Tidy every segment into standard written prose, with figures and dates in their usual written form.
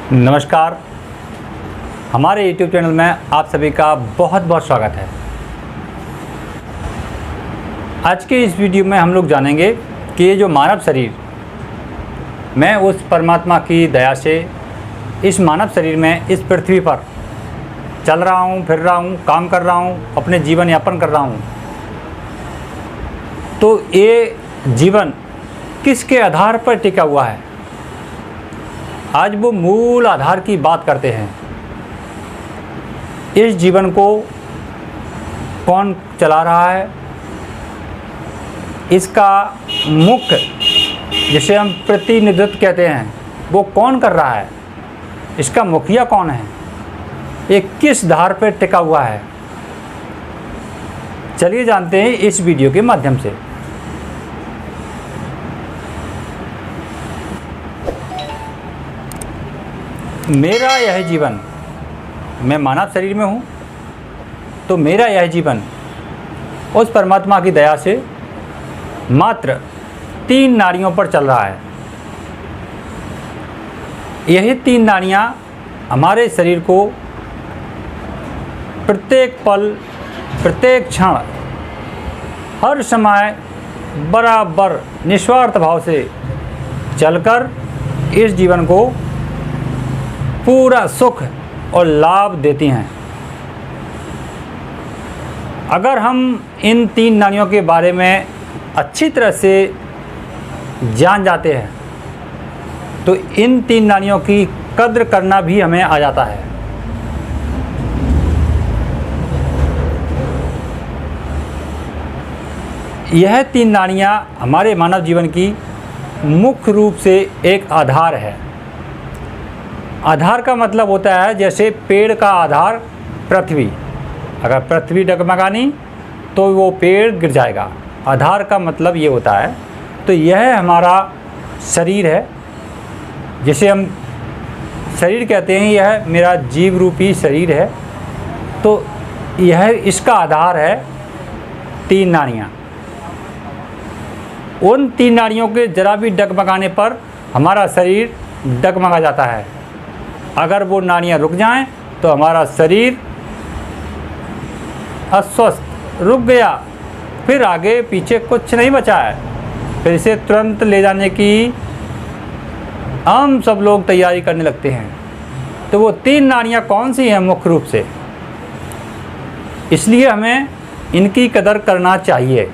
नमस्कार। हमारे YouTube channel में आप सभी का बहुत बहुत स्वागत है। आज के इस वीडियो में हम लोग जानेंगे कि ये जो मानव शरीर, मैं उस परमात्मा की दया से इस मानव शरीर में इस पृथ्वी पर चल रहा हूँ, फिर रहा हूँ, काम कर रहा हूँ, अपने जीवन यापन कर रहा हूँ। तो ये जीवन किसके आधार पर टिका हुआ है? आज वो मूल आधार की बात करते हैं। इस जीवन को कौन चला रहा है? इसका मुख्य, जिसे हम प्रतिनिधित्व कहते हैं, वो कौन कर रहा है? इसका मुखिया कौन है? ये किस धार पर टिका हुआ है? चलिए जानते हैं इस वीडियो के माध्यम से। मेरा यह जीवन, मैं मानव शरीर में हूँ, तो मेरा यह जीवन उस परमात्मा की दया से मात्र 3 नाड़ियों पर चल रहा है। यही 3 नाड़ियाँ हमारे शरीर को प्रत्येक पल, प्रत्येक क्षण, हर समय बराबर निस्वार्थ भाव से चलकर इस जीवन को पूरा सुख और लाभ देती हैं। अगर हम इन 3 नाड़ियों के बारे में अच्छी तरह से जान जाते हैं तो इन 3 नाड़ियों की कद्र करना भी हमें आ जाता है। यह 3 नाड़ियाँ हमारे मानव जीवन की मुख्य रूप से एक आधार है। आधार का मतलब होता है जैसे पेड़ का आधार पृथ्वी, अगर पृथ्वी डगमगानी तो वो पेड़ गिर जाएगा। आधार का मतलब ये होता है। तो यह हमारा शरीर है, जिसे हम शरीर कहते हैं। यह मेरा जीव रूपी शरीर है। तो यह इसका आधार है 3 नाड़ियाँ। उन 3 नाड़ियों के जरा भी डगमगाने पर हमारा शरीर डगमगा जाता है। अगर वो नाड़ियाँ रुक जाएं तो हमारा शरीर अस्वस्थ, रुक गया, फिर आगे पीछे कुछ नहीं बचा है। फिर इसे तुरंत ले जाने की हम सब लोग तैयारी करने लगते हैं। तो वो 3 नाड़ियाँ कौन सी हैं मुख्य रूप से? इसलिए हमें इनकी कदर करना चाहिए।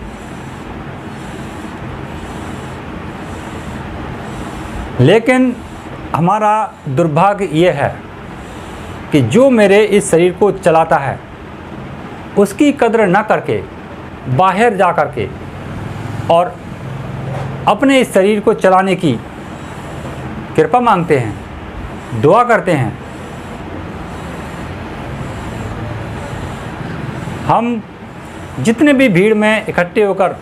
लेकिन हमारा दुर्भाग्य ये है कि जो मेरे इस शरीर को चलाता है उसकी कद्र न करके बाहर जा कर के और अपने इस शरीर को चलाने की कृपा मांगते हैं, दुआ करते हैं। हम जितने भी भीड़ में इकट्ठे होकर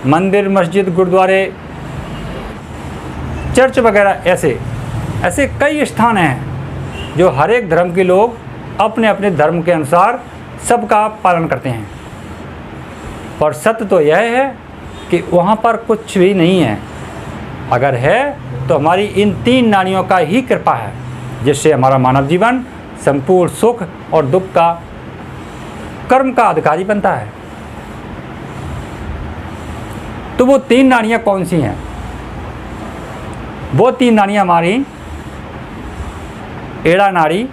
मंदिर, मस्जिद, गुरुद्वारे, चर्च वगैरह ऐसे कई स्थान हैं जो हर एक धर्म के लोग अपने अपने धर्म के अनुसार सबका पालन करते हैं। पर सत्य तो यह है कि वहाँ पर कुछ भी नहीं है। अगर है तो हमारी इन 3 नाड़ियों का ही कृपा है, जिससे हमारा मानव जीवन संपूर्ण सुख और दुख का, कर्म का अधिकारी बनता है। तो वो 3 नाड़ियाँ कौन सी हैं? वो 3 नाड़ियाँ हमारी एड़ा नाड़ी,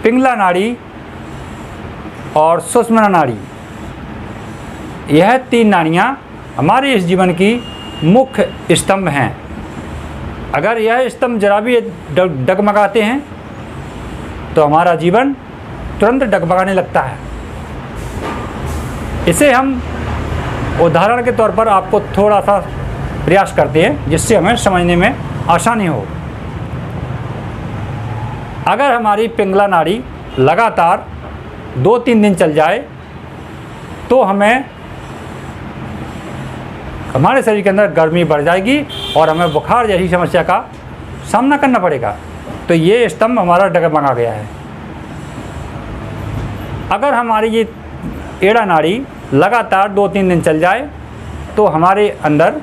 पिंगला नाड़ी और सुषुम्ना नाड़ी। यह 3 नाड़ियाँ हमारे इस जीवन की मुख्य स्तंभ हैं। अगर यह स्तंभ जरा भी डगमगाते हैं तो हमारा जीवन तुरंत डगमगाने लगता है। इसे हम उदाहरण के तौर पर आपको थोड़ा सा प्रयास करते हैं, जिससे हमें समझने में आसानी हो। अगर हमारी पिंगला नाड़ी लगातार 2-3 दिन चल जाए तो हमारे शरीर के अंदर गर्मी बढ़ जाएगी और हमें बुखार जैसी समस्या का सामना करना पड़ेगा। तो ये स्तंभ हमारा डगमगा गया है। अगर हमारी ये एड़ा नाड़ी लगातार 2-3 दिन चल जाए तो हमारे अंदर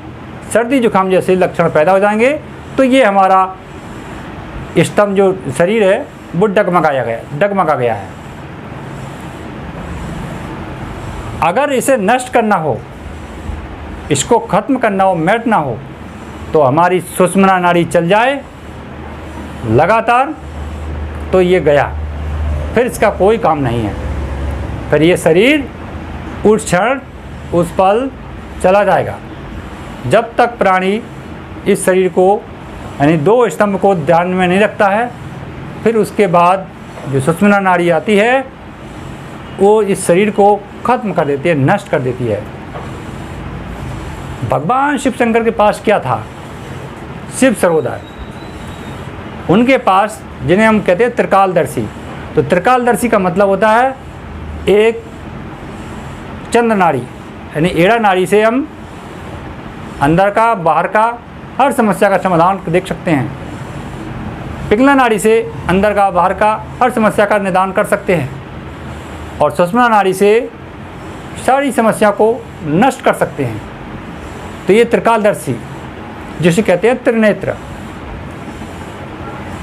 सर्दी जुकाम जैसे लक्षण पैदा हो जाएंगे तो ये हमारा स्तंभ जो शरीर है वो डगमगा गया है। अगर इसे नष्ट करना हो, इसको खत्म करना हो, मिटना हो, तो हमारी सुषुम्ना नाड़ी चल जाए लगातार, तो ये गया, फिर इसका कोई काम नहीं है। फिर ये शरीर उस क्षण उस पल चला जाएगा। जब तक प्राणी इस शरीर को यानी 2 स्तंभ को ध्यान में नहीं रखता है, फिर उसके बाद जो सुषुम्ना नाड़ी आती है वो इस शरीर को खत्म कर देती है, नष्ट कर देती है। भगवान शिव शंकर के पास क्या था? शिव सरोदर। उनके पास, जिन्हें हम कहते हैं त्रिकालदर्शी, तो त्रिकालदर्शी का मतलब होता है एक चंद्र नाड़ी, यानी एड़ा नाड़ी से हम अंदर का बाहर का हर समस्या का समाधान देख सकते हैं। पिंगला नाड़ी से अंदर का बाहर का हर समस्या का निदान कर सकते हैं, और सुषुम्ना नाड़ी से सारी समस्या को नष्ट कर सकते हैं। तो ये त्रिकालदर्शी, जिसे कहते हैं त्रिनेत्र,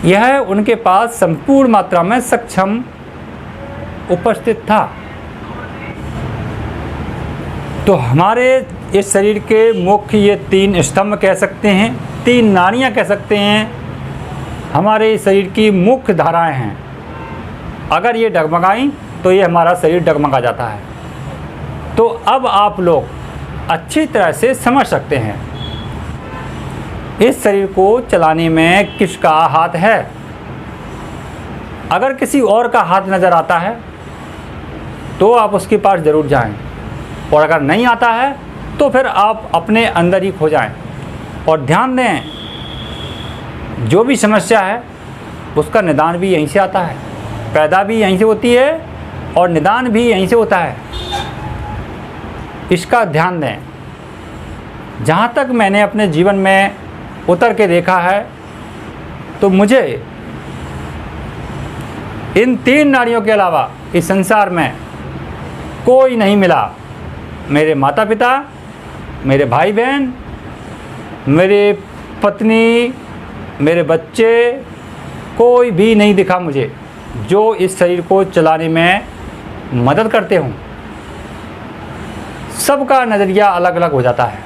यह उनके पास संपूर्ण मात्रा में सक्षम उपस्थित था। तो हमारे इस शरीर के मुख्य ये 3 स्तंभ कह सकते हैं, 3 नाड़ियाँ कह सकते हैं, हमारे शरीर की मुख्य धाराएं हैं। अगर ये डगमगाई तो ये हमारा शरीर डगमगा जाता है। तो अब आप लोग अच्छी तरह से समझ सकते हैं इस शरीर को चलाने में किसका हाथ है। अगर किसी और का हाथ नज़र आता है तो आप उसके पास ज़रूर जाएं, और अगर नहीं आता है तो फिर आप अपने अंदर ही खो जाएं और ध्यान दें, जो भी समस्या है उसका निदान भी यहीं से आता है, पैदा भी यहीं से होती है और निदान भी यहीं से होता है। इसका ध्यान दें। जहाँ तक मैंने अपने जीवन में उतर के देखा है, तो मुझे इन 3 नाड़ियों के अलावा इस संसार में कोई नहीं मिला। मेरे माता पिता, मेरे भाई बहन, मेरे पत्नी, मेरे बच्चे, कोई भी नहीं दिखा मुझे जो इस शरीर को चलाने में मदद करते हों। सबका नज़रिया अलग अलग हो जाता है।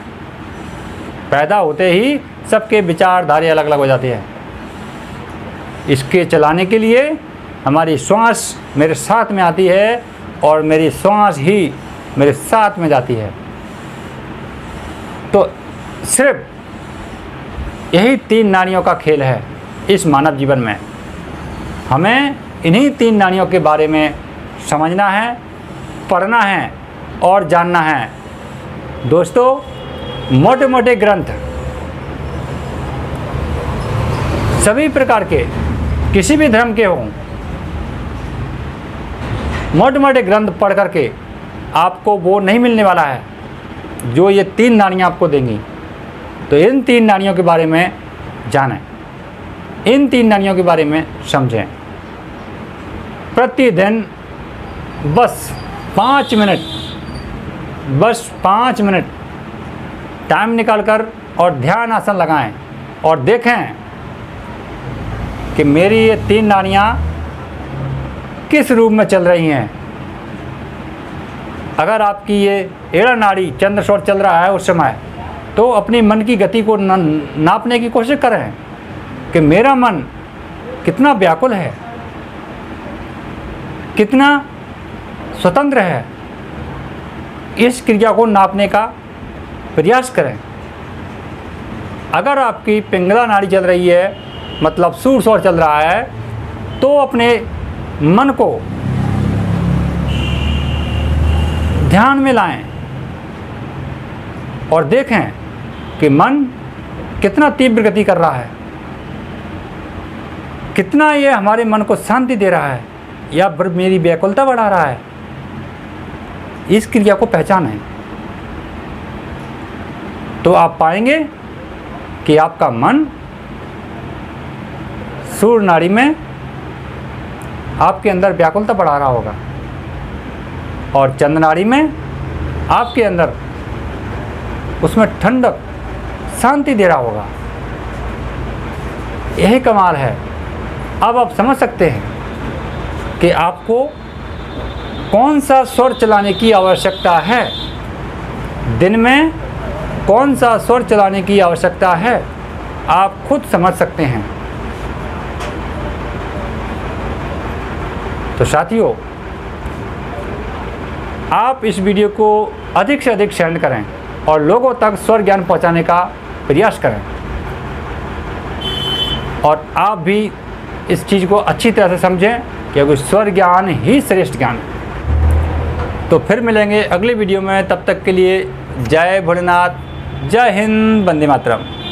पैदा होते ही सबके विचारधारे अलग अलग हो जाते हैं। इसके चलाने के लिए हमारी श्वास मेरे साथ में आती है और मेरी श्वास ही मेरे साथ में जाती है। तो सिर्फ यही 3 नाड़ियों का खेल है इस मानव जीवन में। हमें इन्हीं 3 नाड़ियों के बारे में समझना है, पढ़ना है और जानना है। दोस्तों, मोटे मोटे ग्रंथ, सभी प्रकार के, किसी भी धर्म के हों, मोटे मोटे ग्रंथ पढ़ करके आपको वो नहीं मिलने वाला है जो ये 3 नाड़ियाँ आपको देंगी। तो इन 3 नाड़ियों के बारे में जानें, इन 3 नाड़ियों के बारे में समझें। प्रतिदिन बस 5 मिनट टाइम निकालकर और ध्यान आसन लगाएं और देखें कि मेरी ये 3 नाड़ियाँ किस रूप में चल रही हैं। अगर आपकी ये एड़ा नाड़ी चंद्रशोर चल रहा है उस समय, तो अपनी मन की गति को नापने की कोशिश करें कि मेरा मन कितना व्याकुल है, कितना स्वतंत्र है। इस क्रिया को नापने का प्रयास करें। अगर आपकी पिंगला नाड़ी चल रही है, मतलब सूर चल रहा है, तो अपने मन को ध्यान में लाएं और देखें कि मन कितना तीव्र गति कर रहा है, कितना ये हमारे मन को शांति दे रहा है या मेरी व्याकुलता बढ़ा रहा है। इस क्रिया को पहचानें तो आप पाएंगे कि आपका मन सूर नाड़ी में आपके अंदर व्याकुलता बढ़ा रहा होगा और चंद्र नाड़ी में आपके अंदर उसमें ठंडक शांति दे रहा होगा। यही कमाल है। अब आप समझ सकते हैं कि आपको कौन सा स्वर चलाने की आवश्यकता है, दिन में कौन सा स्वर चलाने की आवश्यकता है, आप खुद समझ सकते हैं। तो साथियों, आप इस वीडियो को अधिक से अधिक शेयर करें और लोगों तक स्वर ज्ञान पहुंचाने का प्रयास करें, और आप भी इस चीज़ को अच्छी तरह से समझें क्योंकि स्वर ज्ञान ही श्रेष्ठ ज्ञान है। तो फिर मिलेंगे अगले वीडियो में, तब तक के लिए जय भोलेनाथ, जय हिंद, वंदे मातरम।